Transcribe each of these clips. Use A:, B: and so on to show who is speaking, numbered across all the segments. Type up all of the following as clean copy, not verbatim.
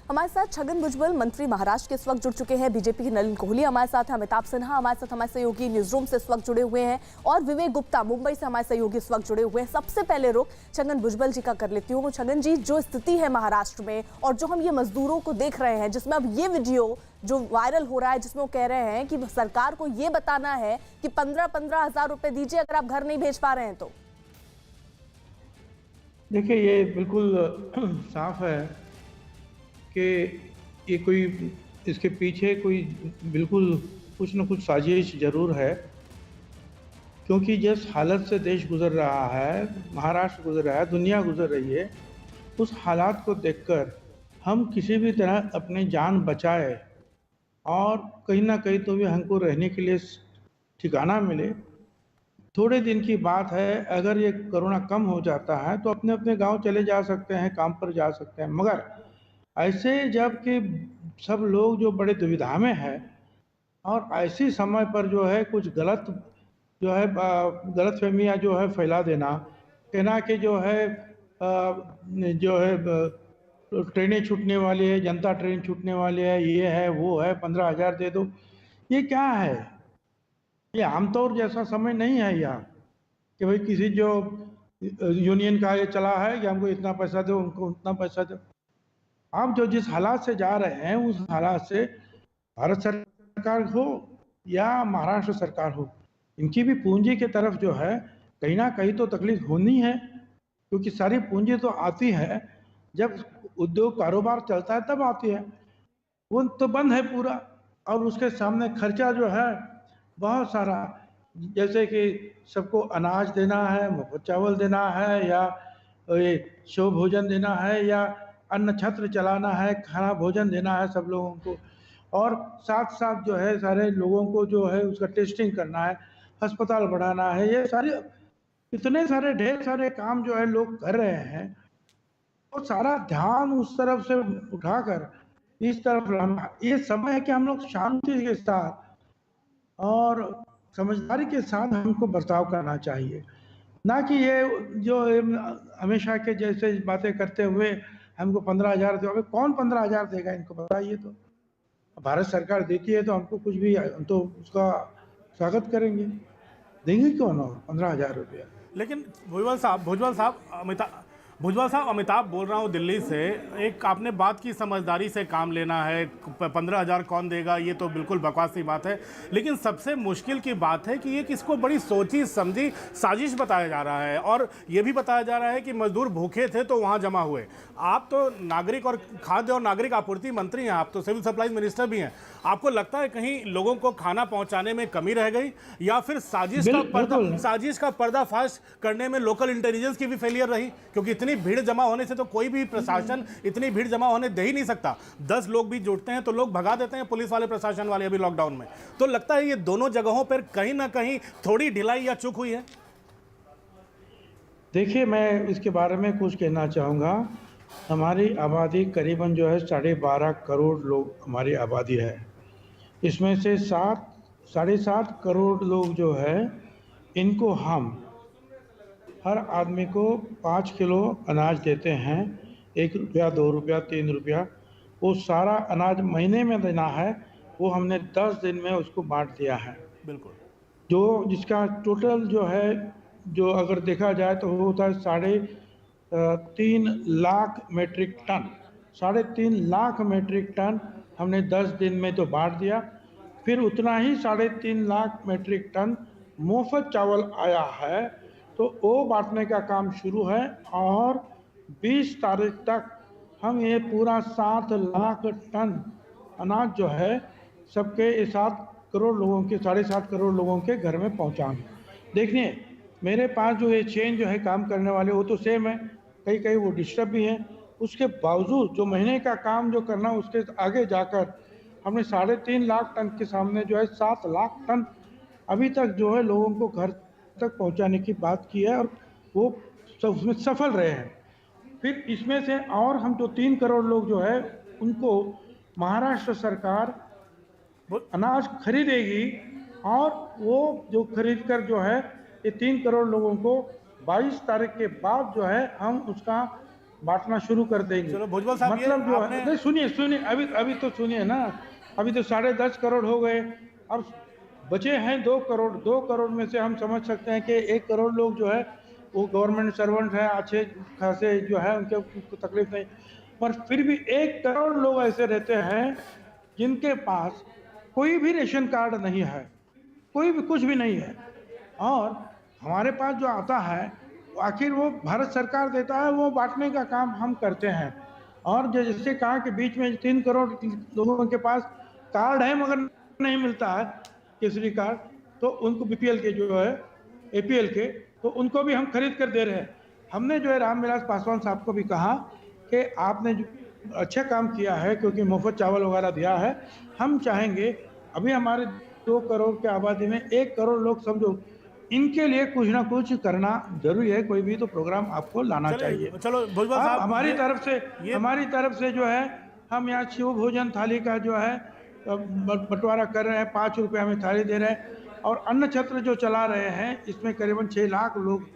A: हमारे साथ छगन भुजबल मंत्री महाराष्ट्र के इस वक्त जुड़ चुके हैं। बीजेपी के नलिन कोहली हमारे साथ हैं, अमिताभ सिन्हा हमारे सहयोगी न्यूज रूम से इस वक्त जुड़े हुए हैं और विवेक गुप्ता मुंबई से हमारे सहयोगी इस वक्त जुड़े हुए हैं। सबसे पहले रुख छगन भुजबल जी का कर लेती हूँ। छगन जी, जो स्थिति है महाराष्ट्र में और जो हम ये मजदूरों को देख रहे हैं, जिसमें अब ये वीडियो जो वायरल हो रहा है जिसमें वो कह रहे हैं कि सरकार को ये बताना है कि 15-15 हजार रुपए दीजिए अगर आप घर नहीं भेज पा रहे हैं तो।
B: देखिए, ये बिल्कुल साफ है कि ये कोई इसके पीछे कोई बिल्कुल कुछ न कुछ साजिश जरूर है, क्योंकि जिस हालत से देश गुजर रहा है, महाराष्ट्र गुजर रहा है, दुनिया गुजर रही है, उस हालात को देखकर हम किसी भी तरह अपनी जान बचाए और कहीं ना कहीं तो भी हमको रहने के लिए ठिकाना मिले। थोड़े दिन की बात है, अगर ये कोरोना कम हो जाता है तो अपने अपने गांव चले जा सकते हैं, काम पर जा सकते हैं, मगर ऐसे जब कि सब लोग जो बड़े दुविधा में है और ऐसे समय पर जो है कुछ गलत जो है गलतफहमियां जो है फैला देना, कहना कि जो है ट्रेनें छूटने वाली है, जनता ट्रेन छूटने वाली है, ये है वो है, 15,000 दे दो, ये क्या है? ये आमतौर जैसा समय नहीं है यहाँ कि भाई किसी जो यूनियन का ये चला है कि हमको इतना पैसा दो, उनको उतना पैसा दो। आप जो जिस हालात से जा रहे हैं उस हालात से भारत सरकार हो या महाराष्ट्र सरकार हो, इनकी भी पूंजी की तरफ जो है कहीं ना कहीं तो तकलीफ होनी है, क्योंकि सारी पूंजी तो आती है जब उद्योग कारोबार चलता है तब आती है। वो तो बंद है पूरा और उसके सामने खर्चा जो है बहुत सारा, जैसे कि सबको अनाज देना है, मुफ्त चावल देना है, या ये शव भोजन देना है, या अन्न छत्र चलाना है, खाना भोजन देना है सब लोगों को, और साथ साथ जो है सारे लोगों को जो है उसका टेस्टिंग करना है, अस्पताल बढ़ाना है, ये सारे इतने सारे ढेर सारे काम जो है लोग कर रहे हैं। तो सारा ध्यान उस तरफ से उठाकर इस तरफ लाना, ये समय है कि हम लोग शांति के साथ और समझदारी के साथ हमको बर्ताव करना चाहिए, ना कि ये जो हमेशा के जैसे बातें करते हुए हमको 15,000 दो। कौन 15,000 देगा इनको, बताइए तो। भारत सरकार देती है तो हमको कुछ भी, हम तो उसका स्वागत करेंगे। देंगे क्यों ना 15,000 रुपया।
C: लेकिन भुजबल साहब अमिताभ बोल रहा हूँ दिल्ली से। एक आपने बात की समझदारी से काम लेना है, 15,000 कौन देगा, ये तो बिल्कुल बकवास की बात है। लेकिन सबसे मुश्किल की बात है कि ये किसको बड़ी सोची समझी साजिश बताया जा रहा है, और ये भी बताया जा रहा है कि मजदूर भूखे थे तो वहाँ जमा हुए। आप तो नागरिक और खाद्य और नागरिक आपूर्ति मंत्री हैं, आप तो सिविल सप्लाईज मिनिस्टर भी हैं। आपको लगता है कहीं लोगों को खाना पहुँचाने में कमी रह गई, या फिर साजिश का पर्दाफाश करने में लोकल इंटेलिजेंस की भी फेलियर रही? क्योंकि इतनी भीड़ जमा होने से तो कोई भी प्रशासन इतनी भीड़ जमा होने दे ही नहीं सकता। 10 लोग भी जुटते हैं तो लोग भगा देते हैं, पुलिस वाले प्रशासन वाले अभी लॉकडाउन में। तो लगता है ये दोनों जगहों पर कहीं ना कहीं थोड़ी ढिलाई या चूक हुई है।
B: देखिए, मैं इसके बारे में कुछ कहना चाहूँगा। हमारी आबादी करीबन जो है 12.5 करोड़ लोग हमारी आबादी है। इसमें से 7.5 करोड़ लोग जो है इनको हम हर आदमी को 5 किलो अनाज देते हैं, 1 रुपया, 2 रुपया, 3 रुपया। वो सारा अनाज महीने में देना है, वो हमने 10 दिन में उसको बांट दिया है।
C: बिल्कुल।
B: जो जिसका टोटल जो है, जो अगर देखा जाए तो होता है 3.5 lakh metric ton. 3.5 lakh metric ton हमने 10 दिन में तो बांट दिया। फिर उतना ही 3.5 लाख मेट्रिक टन मुफ्त चावल आया है, तो वो बांटने का काम शुरू है, और 20 तारीख तक हम ये पूरा 7 लाख टन अनाज जो है सबके 7 करोड़ लोगों के, 7.5 करोड़ लोगों के घर में पहुंचाएंगे। देखिए, मेरे पास जो ये चेन जो है काम करने वाले, वो तो सेम है, कहीं कहीं वो डिस्टर्ब भी हैं। उसके बावजूद जो महीने का काम जो करना, उसके आगे जाकर हमने 3.5 लाख टन के सामने जो है 7 लाख टन अभी तक जो है लोगों को घर तक पहुंचाने की बात की है, और वो सब उसमें सफल रहे हैं। फिर इसमें से और हम जो 3 करोड़ लोग जो है उनको महाराष्ट्र सरकार अनाज खरीदेगी, और वो जो खरीद कर जो है ये 3 करोड़ लोगों को 22 तारीख के बाद जो है हम उसका बांटना शुरू कर देंगे।
C: चलो भुजबल साहब, ये
B: मतलब जो
C: आपने-
B: है, नहीं सुनिए सुनिए, अभी तो सुनिए ना, अभी तो 10.5 करोड़ हो गए, अब बचे हैं 2 करोड़। 2 करोड़ में से हम समझ सकते हैं कि 1 करोड़ लोग जो है वो गवर्नमेंट सर्वेंट है, अच्छे खासे जो है, उनको तकलीफ नहीं, पर फिर भी 1 करोड़ लोग ऐसे रहते हैं जिनके पास कोई भी रेशन कार्ड नहीं है, कोई भी कुछ भी नहीं है, और हमारे पास जो आता है आखिर वो भारत सरकार देता है, वो बांटने का काम हम करते हैं। और जैसे कहा कि बीच में 3 करोड़ लोगों के पास कार्ड है मगर नहीं मिलता है केसरी कार्ड, तो उनको बीपीएल के जो है, एपीएल के, तो उनको भी हम खरीद कर दे रहे हैं। हमने जो है रामविलास पासवान साहब को भी कहा कि आपने जो अच्छा काम किया है, क्योंकि मुफ्त चावल वगैरह दिया है, हम चाहेंगे अभी हमारे 2 करोड़ की आबादी में 1 करोड़ लोग समझो, इनके लिए कुछ ना कुछ करना जरूरी है, कोई भी तो प्रोग्राम आपको लाना चाहिए।
C: चलो भुजबल
B: अब
C: साहब,
B: हमारी तरफ से जो है, हम यहाँ शिव भोजन थाली का जो है बंटवारा कर रहे हैं, 5 रुपये हमें थाली दे रहे हैं, और अन्न छत्र जो चला रहे हैं, इसमें करीबन 6 लाख लोग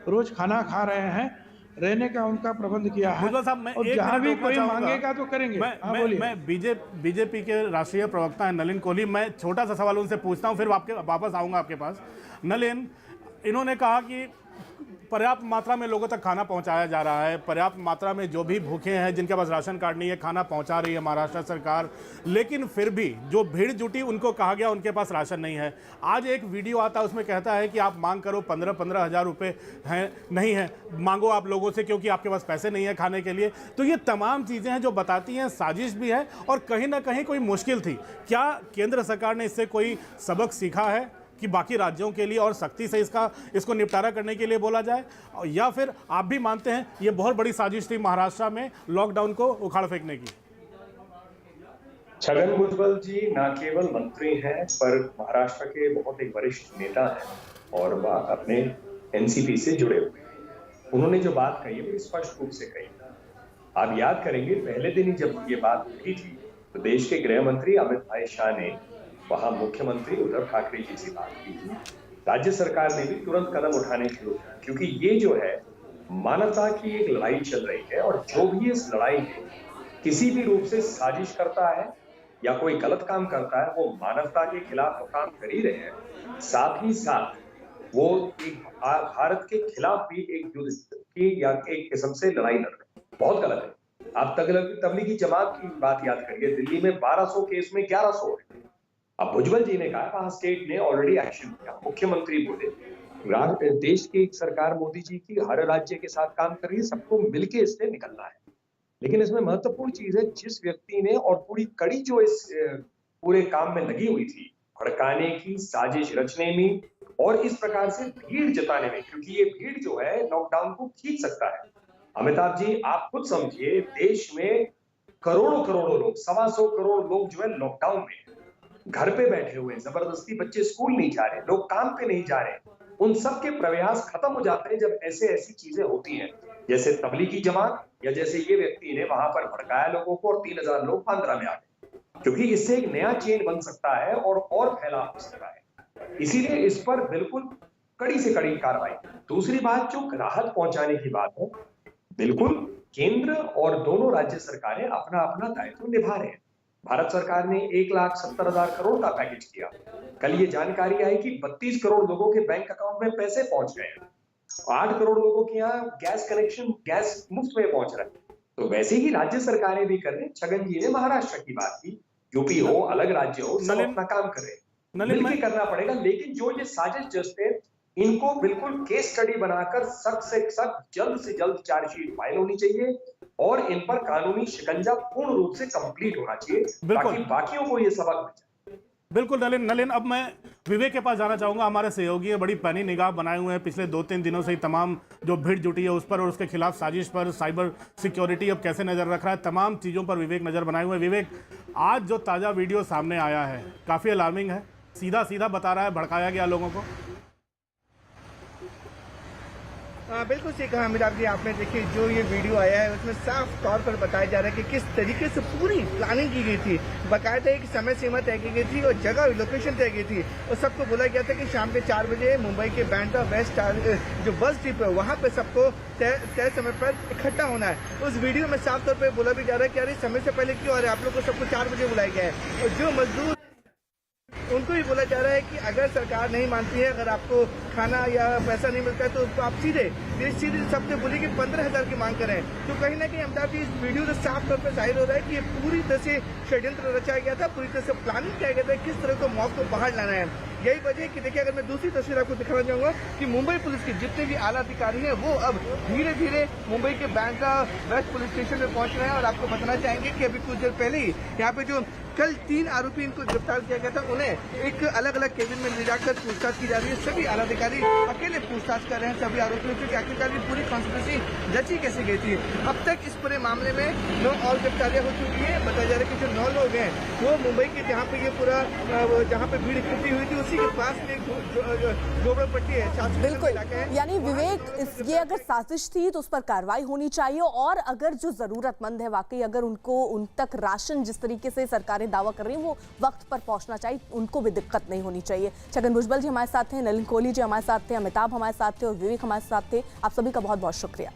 B: रोज खाना खा रहे हैं, रहने का उनका प्रबंध किया है।
C: भुजबल साहब, मैं
B: और
C: एक
B: जहाँ
C: मिनट
B: भी
C: रोकना
B: कोई
C: चाहूंगा।
B: मांगेगा तो करेंगे। हाँ, बोलिए।
C: मैं बीजेपी के राष्ट्रीय प्रवक्ता हैं नलिन कोहली, मैं छोटा सा सवाल उनसे पूछता हूं, फिर वापस आऊंगा आपके पास। नलिन, इन्होंने कहा कि पर्याप्त मात्रा में लोगों तक खाना पहुंचाया जा रहा है, पर्याप्त मात्रा में जो भी भूखे हैं, जिनके पास राशन कार्ड नहीं है, खाना पहुंचा रही है महाराष्ट्र सरकार, लेकिन फिर भी जो भीड़ जुटी उनको कहा गया उनके पास राशन नहीं है। आज एक वीडियो आता है, उसमें कहता है कि आप मांग करो, 15-15 हज़ार रुपये हैं, नहीं है, मांगो आप लोगों से, क्योंकि आपके पास पैसे नहीं है खाने के लिए। तो ये तमाम चीज़ें हैं जो बताती हैं साजिश भी है और कहीं ना कहीं कोई मुश्किल थी। क्या केंद्र सरकार ने इससे कोई सबक सीखा है कि बाकी राज्यों के लिए और सख्ती से इसको निपटारा करने के लिए बोला जाए, या फिर आप भी मानते हैं ये बहुत बड़ी साजिश थी महाराष्ट्र में लॉकडाउन को उखाड़ फेंकने की?
D: छगन भुजबल जी न केवल मंत्री हैं, पर महाराष्ट्र के बहुत एक वरिष्ठ नेता हैं और वह अपने एनसीपी से जुड़े हुए हैं। उन्होंने जो बात कही है वो स्पष्ट रूप से कही। आप याद करेंगे, पहले दिन ही जब ये बात उठी थी तो देश के गृह मंत्री अमित भाई शाह ने वहां मुख्यमंत्री उद्धव ठाकरे जी से बात की थी। राज्य सरकार ने भी तुरंत कदम उठाने शुरू किए, क्योंकि ये जो है मानवता की एक लड़ाई चल रही है, और जो भी इस लड़ाई में किसी भी रूप से साजिश करता है या कोई गलत काम करता है, वो मानवता के खिलाफ तो काम कर ही रहे हैं, साथ ही साथ वो एक भारत के खिलाफ भी एक युद्ध की या एक किस्म से लड़ाई लड़ रहे हैं। बहुत गलत है। आप तबलीगी जमात की बात याद करिए, दिल्ली में 1200 केस में 1100 है। अब भुजबल जी ने कहा वहां स्टेट ने ऑलरेडी एक्शन किया, मुख्यमंत्री बोले देश की एक सरकार मोदी जी की हर राज्य के साथ काम कर रही है, सबको मिलके इससे निकलना है। लेकिन इसमें महत्वपूर्ण चीज है, जिस व्यक्ति ने और पूरी कड़ी जो इस पूरे काम में लगी हुई थी, भड़काने की, साजिश रचने में और इस प्रकार से भीड़ जताने में, क्योंकि ये भीड़ जो है लॉकडाउन को खींच सकता है। अमिताभ जी, आप खुद समझिए, देश में करोड़ों करोड़ों लोग, 125 करोड़ लोग जो है लॉकडाउन में घर पे बैठे हुए हैं, जबरदस्ती बच्चे स्कूल नहीं जा रहे, लोग काम पे नहीं जा रहे, उन सब के प्रयास खत्म हो जाते हैं जब ऐसी चीजें होती हैं, जैसे तबलीगी जमात या जैसे ये व्यक्ति ने वहां पर भड़काया लोगों को और 3000 लोग आंध्रा में आ गए, क्योंकि इससे एक नया चेन बन सकता है और फैलाव हो सकता है। इसीलिए इस पर बिल्कुल कड़ी से कड़ी कार्रवाई। दूसरी बात, जो राहत पहुंचाने की बात है, बिल्कुल केंद्र और दोनों राज्य सरकारें अपना अपना दायित्व निभा रहे हैं। भारत सरकार ने 1,70,000 करोड़ का पैकेज किया। कल ये जानकारी आई कि 32 करोड़ लोगों के बैंक अकाउंट में पैसे पहुंच गए हैं। 8 करोड़ लोगों के यहाँ गैस कनेक्शन, गैस मुफ्त में पहुंच रहा है। तो वैसे ही राज्य सरकारें भी कर रही। छगन जी ने महाराष्ट्र की बात की, यूपी हो, अलग राज्य हो, सब अपना काम कर रहे हैं, मिलकर करना पड़ेगा। लेकिन जो ये साजिश जस्ते, इनको बिल्कुल केस स्टडी बनाकर सख्त से जल्द चार्जशीट फाइल होनी चाहिए और इन पर कानूनी शिकंजा पूर्ण रूप से कंप्लीट होना चाहिए, ताकि बाकियों को ये सबक मिल जाए।
C: बिल्कुल नलिन, अब मैं विवेक के पास जाना चाहूंगा। हमारे सहयोगी है, बड़ी पैनी निगाह बनाए हुए हैं पिछले 2-3 दिनों से ही तमाम जो भीड़ जुटी है उस पर और उसके खिलाफ साजिश पर, साइबर सिक्योरिटी अब कैसे नजर रख रहा है, तमाम चीज़ों पर विवेक नजर बनाए हुए हैं। विवेक, आज जो ताज़ा वीडियो सामने आया है काफ़ी अलार्मिंग है, सीधा बता रहा है भड़काया गया लोगों को।
E: बिल्कुल सही कहा अमिताभ जी आपने। देखिए जो ये वीडियो आया है उसमें साफ तौर पर बताया जा रहा है कि किस तरीके से पूरी प्लानिंग की गई थी। बाकायदा एक समय सीमा तय की गई थी और जगह लोकेशन तय की थी और सबको बोला गया था कि शाम के 4 बजे मुंबई के बैंड्रा वेस्ट जो बस डिपो है वहाँ पे सबको तय समय पर इकट्ठा होना है। उस वीडियो में साफ तौर पर बोला भी जा रहा है कि अरे समय से पहले क्यों आ रहे हैं आप लोग को, सबको 4 बजे बुलाया गया है। और जो मजदूर उनको भी बोला जा रहा है कि अगर सरकार नहीं मानती है, अगर आपको खाना या पैसा नहीं मिलता है तो आप सीधे सबसे बोलिए कि 15,000 की मांग करें। तो कहीं ना कहीं अमिताभ जी इस वीडियो से साफ तौर पर जाहिर हो रहा है कि ये पूरी तरह से षड्यंत्र रचाया गया था, पूरी तरह से प्लानिंग किया गया था किस तरह को मौत को बाहर लाना है। यही वजह कि देखिए अगर मैं दूसरी तस्वीर आपको दिखाना चाहूंगा कि मुंबई पुलिस के जितने भी आला अधिकारी हैं वो अब धीरे धीरे मुंबई के बैंड्रा वेस्ट पुलिस स्टेशन में पहुंच रहे हैं। और आपको बताना चाहेंगे कि अभी कुछ देर पहले ही यहाँ पे जो कल 3 आरोपी इनको गिरफ्तार किया गया था उन्हें एक अलग अलग केबिन में ले जाकर पूछताछ की जा रही है। सभी आला अधिकारी अकेले पूछताछ कर रहे हैं सभी आरोपियों से कि आखिरकार ये पूरी कॉन्स्पिरेसी रची कैसे गई थी। अब तक इस पूरे मामले में 9 और गिरफ्तारियां हो चुकी है। बताया जा रहा है कि जो 9 लोग हैं वो मुंबई के जहाँ पे ये पूरा जहाँ पे भीड़ इकट्ठी हुई थी उसी के पास में झोपड़पट्टी है।
A: बिल्कुल, यानी विवेक ये अगर साजिश थी तो उस पर कार्रवाई होनी चाहिए और अगर जो जरूरतमंद है वाकई अगर उनको उन तक राशन जिस तरीके से सरकारें दावा कर रही हैं वो वक्त पर पहुंचना चाहिए, उनको भी दिक्कत नहीं होनी चाहिए। छगन भुजबल जी हमारे साथ थे, नलिन कोहली जी हमारे साथ थे, अमिताभ हमारे साथ थे और विवेक हमारे साथ थे। आप सभी का बहुत बहुत शुक्रिया।